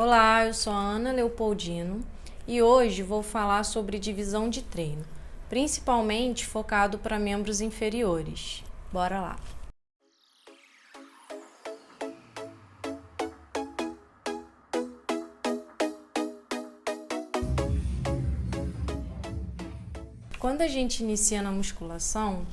Olá, eu sou a Ana Leopoldino e hoje vou falar sobre divisão de treino, principalmente focado para membros inferiores. Bora lá! Quando a gente inicia na musculação,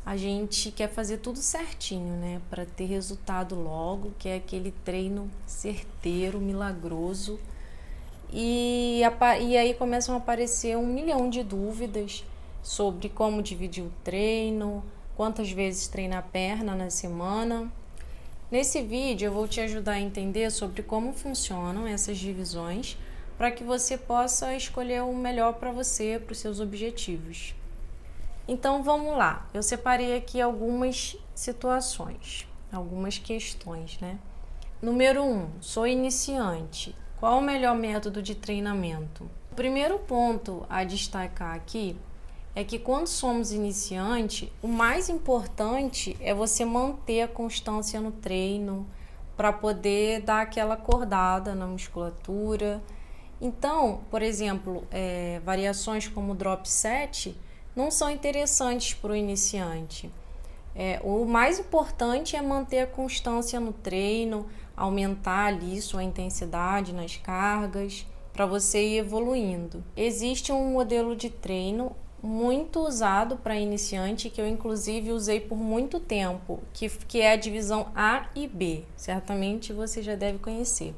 a gente quer fazer tudo certinho, né? Para ter resultado logo, que é aquele treino certeiro, milagroso. E aí começam a aparecer 1 milhão de dúvidas sobre como dividir o treino, quantas vezes treinar a perna na semana. Nesse vídeo eu vou te ajudar a entender sobre como funcionam essas divisões para que você possa escolher o melhor para você, para os seus objetivos. Então vamos lá, eu separei aqui algumas situações, algumas questões, né? Número 1, sou iniciante. Qual o melhor método de treinamento? O primeiro ponto a destacar aqui é que quando somos iniciante, o mais importante é você manter a constância no treino para poder dar aquela acordada na musculatura. Então, por exemplo, variações como o drop set não são interessantes para o iniciante. O mais importante é manter a constância no treino, aumentar ali sua intensidade nas cargas, para você ir evoluindo. Existe um modelo de treino muito usado para iniciante, que eu inclusive usei por muito tempo, que é a divisão A e B. Certamente você já deve conhecer.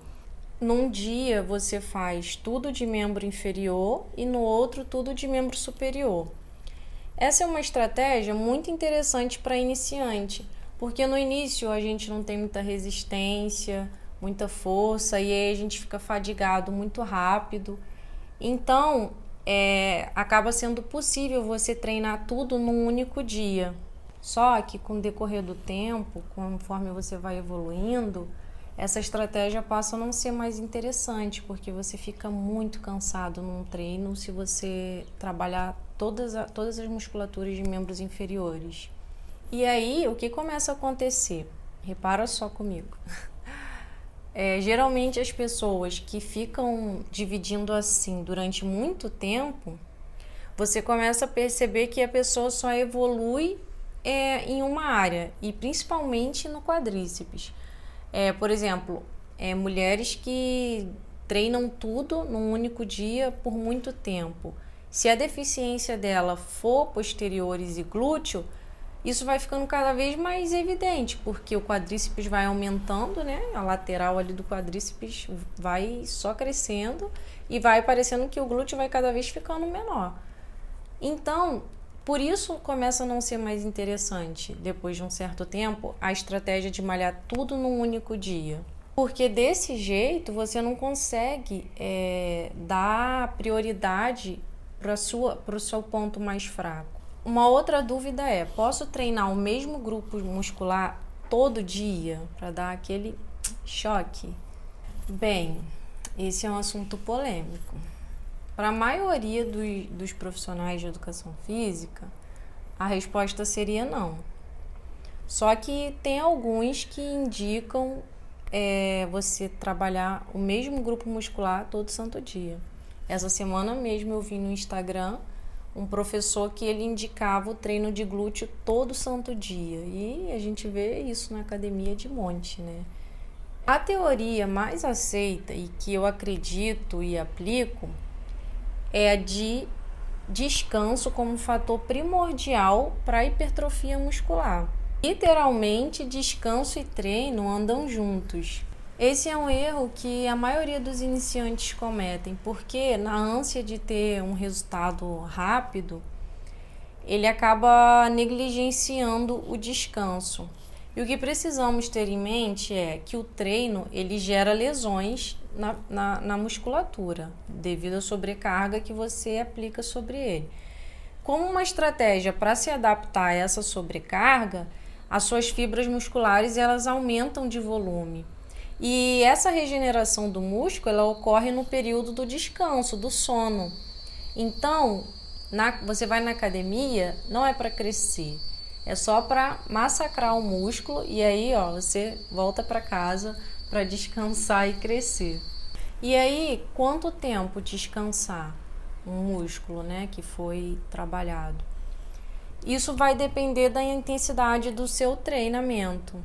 Num dia você faz tudo de membro inferior e no outro tudo de membro superior. Essa é uma estratégia muito interessante para iniciante, porque no início a gente não tem muita resistência, muita força e aí a gente fica fadigado muito rápido. Então, acaba sendo possível você treinar tudo num único dia. Só que com o decorrer do tempo, conforme você vai evoluindo, essa estratégia passa a não ser mais interessante, porque você fica muito cansado num treino se você trabalhar todas as musculaturas de membros inferiores. E aí, o que começa a acontecer? Repara só comigo. Geralmente as pessoas que ficam dividindo assim durante muito tempo, você começa a perceber que a pessoa só evolui em uma área, e principalmente no quadríceps. Por exemplo, mulheres que treinam tudo num único dia por muito tempo. Se a deficiência dela for posteriores e glúteo, isso vai ficando cada vez mais evidente, porque o quadríceps vai aumentando, né? A lateral ali do quadríceps vai só crescendo e vai parecendo que o glúteo vai cada vez ficando menor. Então, por isso começa a não ser mais interessante, depois de um certo tempo, a estratégia de malhar tudo num único dia. Porque desse jeito você não consegue dar prioridade para o seu ponto mais fraco. Uma outra dúvida é, posso treinar o mesmo grupo muscular todo dia para dar aquele choque? Bem, esse é um assunto polêmico. Para a maioria dos profissionais de educação física, a resposta seria não. Só que tem alguns que indicam você trabalhar o mesmo grupo muscular todo santo dia. Essa semana mesmo eu vi no Instagram um professor que ele indicava o treino de glúteo todo santo dia. E a gente vê isso na academia de monte, né? A teoria mais aceita e que eu acredito e aplico é a de descanso como fator primordial para a hipertrofia muscular. Literalmente, descanso e treino andam juntos. Esse é um erro que a maioria dos iniciantes cometem, porque na ânsia de ter um resultado rápido, ele acaba negligenciando o descanso. E o que precisamos ter em mente é que o treino ele gera lesões na musculatura, devido à sobrecarga que você aplica sobre ele. Como uma estratégia para se adaptar a essa sobrecarga, as suas fibras musculares elas aumentam de volume. E essa regeneração do músculo ela ocorre no período do descanso, do sono. Então, você vai na academia, não é para crescer, é só para massacrar o músculo e aí você volta para casa para descansar e crescer. E aí, quanto tempo descansar um músculo, né, que foi trabalhado? Isso vai depender da intensidade do seu treinamento.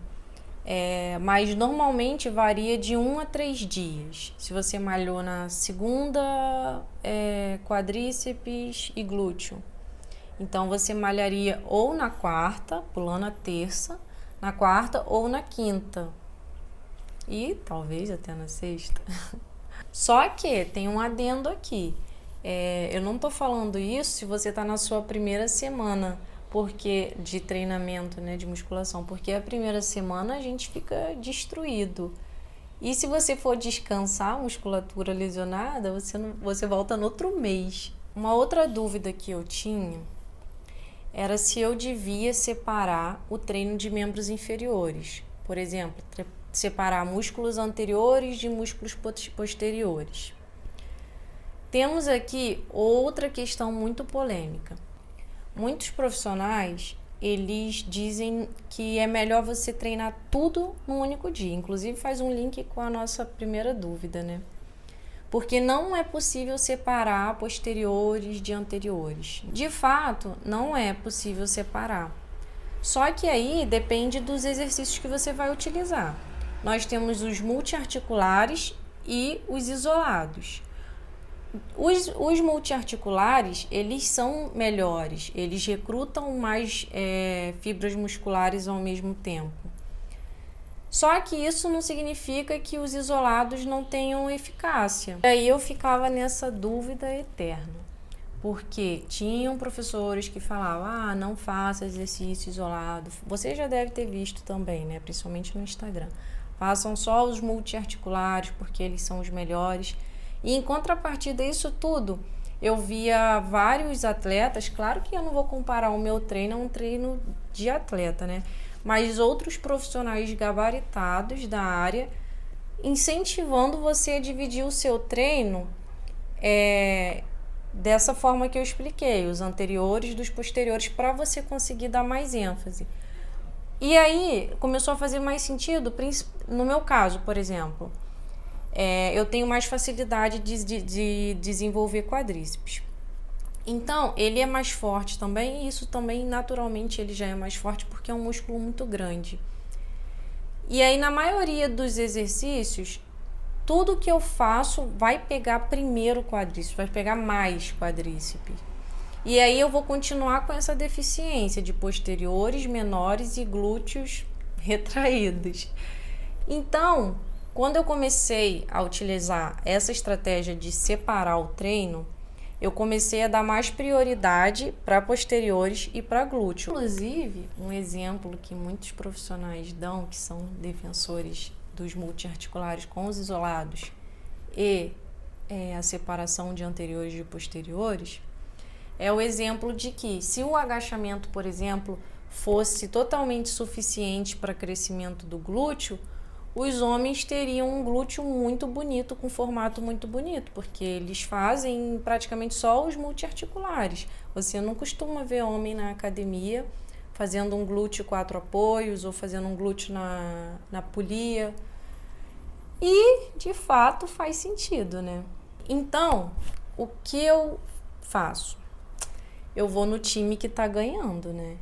Mas normalmente varia de 1 a 3 dias. Se você malhou na segunda, quadríceps e glúteo, então você malharia ou na quarta, pulando a terça, na quarta ou na quinta. E talvez até na sexta. Só que tem um adendo aqui. Eu não tô falando isso se você tá na sua primeira semana de treinamento, né, de musculação, porque a primeira semana a gente fica destruído. E se você for descansar a musculatura lesionada, você volta no outro mês. Uma outra dúvida que eu tinha era se eu devia separar o treino de membros inferiores. Por exemplo, separar músculos anteriores de músculos posteriores. Temos aqui outra questão muito polêmica. Muitos profissionais, eles dizem que é melhor você treinar tudo num único dia. Inclusive faz um link com a nossa primeira dúvida, né? Porque não é possível separar posteriores de anteriores. De fato, não é possível separar. Só que aí depende dos exercícios que você vai utilizar. Nós temos os multiarticulares e os isolados. Os multiarticulares, eles são melhores, eles recrutam mais fibras musculares ao mesmo tempo. Só que isso não significa que os isolados não tenham eficácia. E aí eu ficava nessa dúvida eterna, porque tinham professores que falavam, não faça exercício isolado. Você já deve ter visto também, né? Principalmente no Instagram. Façam só os multiarticulares, porque eles são os melhores. E em contrapartida a isso tudo, eu via vários atletas, claro que eu não vou comparar o meu treino a um treino de atleta, né? Mas outros profissionais gabaritados da área incentivando você a dividir o seu treino dessa forma que eu expliquei, os anteriores dos posteriores, para você conseguir dar mais ênfase. E aí começou a fazer mais sentido, no meu caso, por exemplo. Eu tenho mais facilidade de desenvolver quadríceps. Então, ele é mais forte também, e isso também, naturalmente, ele já é mais forte porque é um músculo muito grande. E aí, na maioria dos exercícios, tudo que eu faço vai pegar primeiro quadríceps, vai pegar mais quadríceps. E aí eu vou continuar com essa deficiência de posteriores menores e glúteos retraídos. Então, quando eu comecei a utilizar essa estratégia de separar o treino, eu comecei a dar mais prioridade para posteriores e para glúteo. Inclusive, um exemplo que muitos profissionais dão, que são defensores dos multiarticulares com os isolados e a separação de anteriores e posteriores, é o exemplo de que se o agachamento, por exemplo, fosse totalmente suficiente para crescimento do glúteo, os homens teriam um glúteo muito bonito, com formato muito bonito, porque eles fazem praticamente só os multiarticulares. Você não costuma ver homem na academia fazendo um glúteo 4 apoios ou fazendo um glúteo na polia. E, de fato, faz sentido, né? Então, o que eu faço? Eu vou no time que está ganhando, né?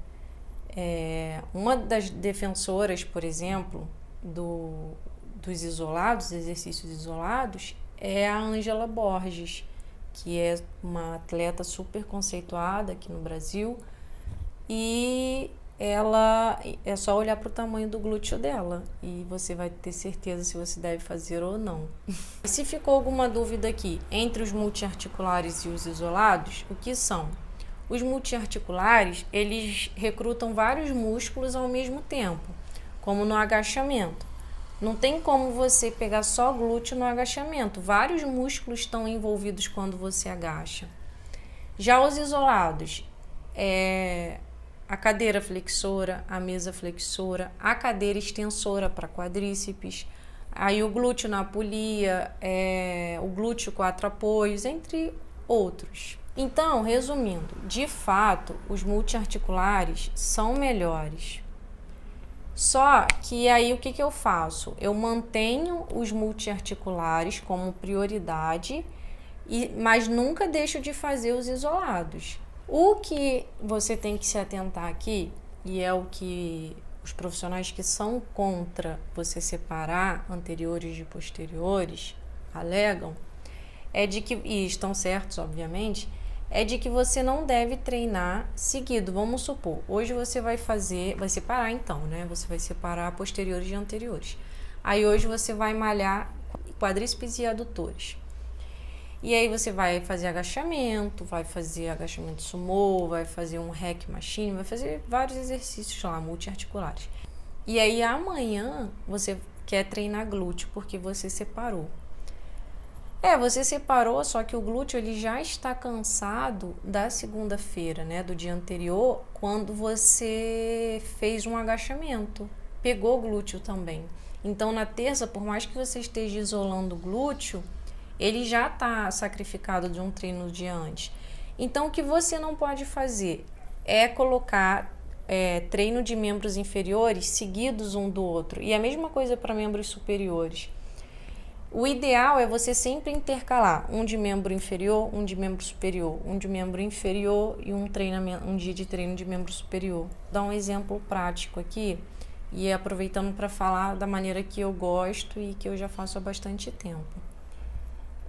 Uma das defensoras, por exemplo, dos isolados, exercícios isolados, é a Ângela Borges, que é uma atleta super conceituada aqui no Brasil, e ela é só olhar para o tamanho do glúteo dela e você vai ter certeza se você deve fazer ou não. E se ficou alguma dúvida aqui entre os multiarticulares e os isolados, o que são? Os multiarticulares, eles recrutam vários músculos ao mesmo tempo, como no agachamento. Não tem como você pegar só glúteo no agachamento. Vários músculos estão envolvidos quando você agacha. Já os isolados, a cadeira flexora, a mesa flexora, a cadeira extensora para quadríceps, aí o glúteo na polia, o glúteo 4 apoios, entre outros. Então, resumindo, de fato, os multiarticulares são melhores. Só que aí o que eu faço? Eu mantenho os multiarticulares como prioridade, mas nunca deixo de fazer os isolados. O que você tem que se atentar aqui, e é o que os profissionais que são contra você separar anteriores de posteriores alegam, é de que, e estão certos, obviamente, é de que você não deve treinar seguido. Vamos supor, hoje você vai separar então, né? Você vai separar posteriores de anteriores. Aí hoje você vai malhar quadríceps e adutores. E aí você vai fazer agachamento sumô, vai fazer um hack machine, vai fazer vários exercícios lá, multiarticulares. E aí amanhã você quer treinar glúteo porque você separou. Você separou, só que o glúteo ele já está cansado da segunda-feira, né, do dia anterior, quando você fez um agachamento. Pegou o glúteo também. Então, na terça, por mais que você esteja isolando o glúteo, ele já está sacrificado de um treino no dia antes. Então, o que você não pode fazer é colocar treino de membros inferiores seguidos um do outro. E a mesma coisa para membros superiores. O ideal é você sempre intercalar um de membro inferior, um de membro superior, um de membro inferior e um dia de treino de membro superior. Vou dar um exemplo prático aqui e aproveitando para falar da maneira que eu gosto e que eu já faço há bastante tempo.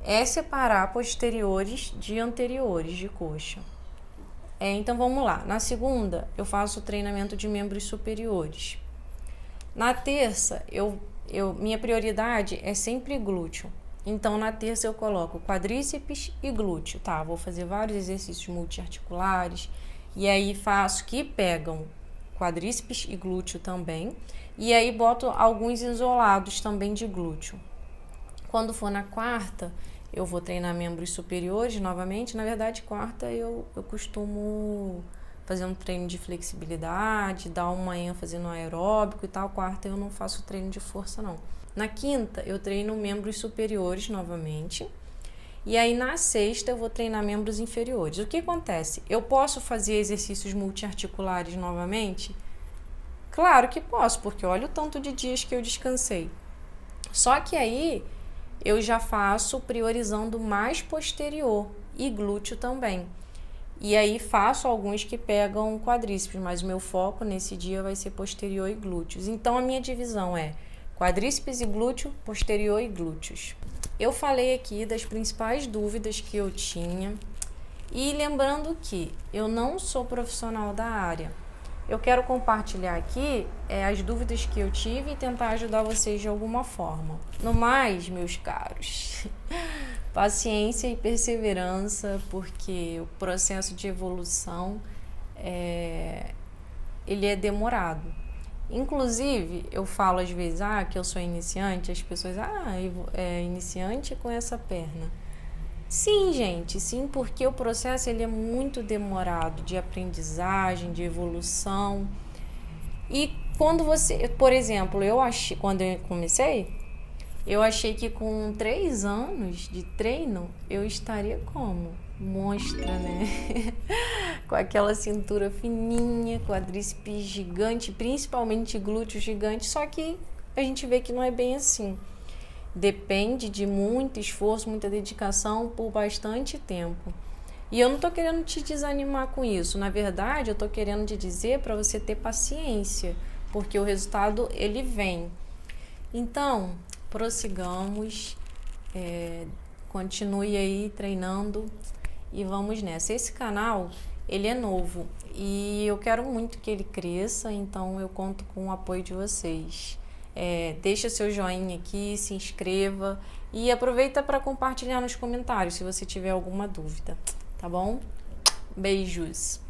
É separar posteriores de anteriores de coxa. Então vamos lá. Na segunda eu faço o treinamento de membros superiores. Na terça minha prioridade é sempre glúteo. Então, na terça eu coloco quadríceps e glúteo, tá? Vou fazer vários exercícios multiarticulares e aí faço que pegam quadríceps e glúteo também. E aí boto alguns isolados também de glúteo. Quando for na quarta, eu vou treinar membros superiores novamente. Na verdade, quarta eu costumo fazer um treino de flexibilidade, dar uma ênfase no aeróbico e tal. Quarta eu não faço treino de força, não. Na quinta, eu treino membros superiores novamente. E aí, na sexta, eu vou treinar membros inferiores. O que acontece? Eu posso fazer exercícios multiarticulares novamente? Claro que posso, porque olha o tanto de dias que eu descansei. Só que aí, eu já faço priorizando mais posterior e glúteo também. E aí faço alguns que pegam quadríceps, mas o meu foco nesse dia vai ser posterior e glúteos. Então a minha divisão é quadríceps e glúteo, posterior e glúteos. Eu falei aqui das principais dúvidas que eu tinha e lembrando que eu não sou profissional da área. Eu quero compartilhar aqui as dúvidas que eu tive e tentar ajudar vocês de alguma forma. No mais, meus caros, paciência e perseverança, porque o processo de evolução ele é demorado. Inclusive, eu falo às vezes que eu sou iniciante, as pessoas, iniciante com essa perna. Sim, gente, sim, porque o processo ele é muito demorado de aprendizagem, de evolução. E quando você, por exemplo, quando eu comecei, eu achei que com 3 anos de treino eu estaria como? Monstra, né? Com aquela cintura fininha, quadríceps gigante, principalmente glúteo gigante, só que a gente vê que não é bem assim. Depende de muito esforço, muita dedicação por bastante tempo. E eu não tô querendo te desanimar com isso. Na verdade, eu tô querendo te dizer para você ter paciência, porque o resultado ele vem. Então, prossigamos, continue aí treinando e vamos nessa. Esse canal, ele é novo e eu quero muito que ele cresça, então eu conto com o apoio de vocês. Deixa seu joinha aqui, se inscreva e aproveita para compartilhar nos comentários se você tiver alguma dúvida, tá bom? Beijos!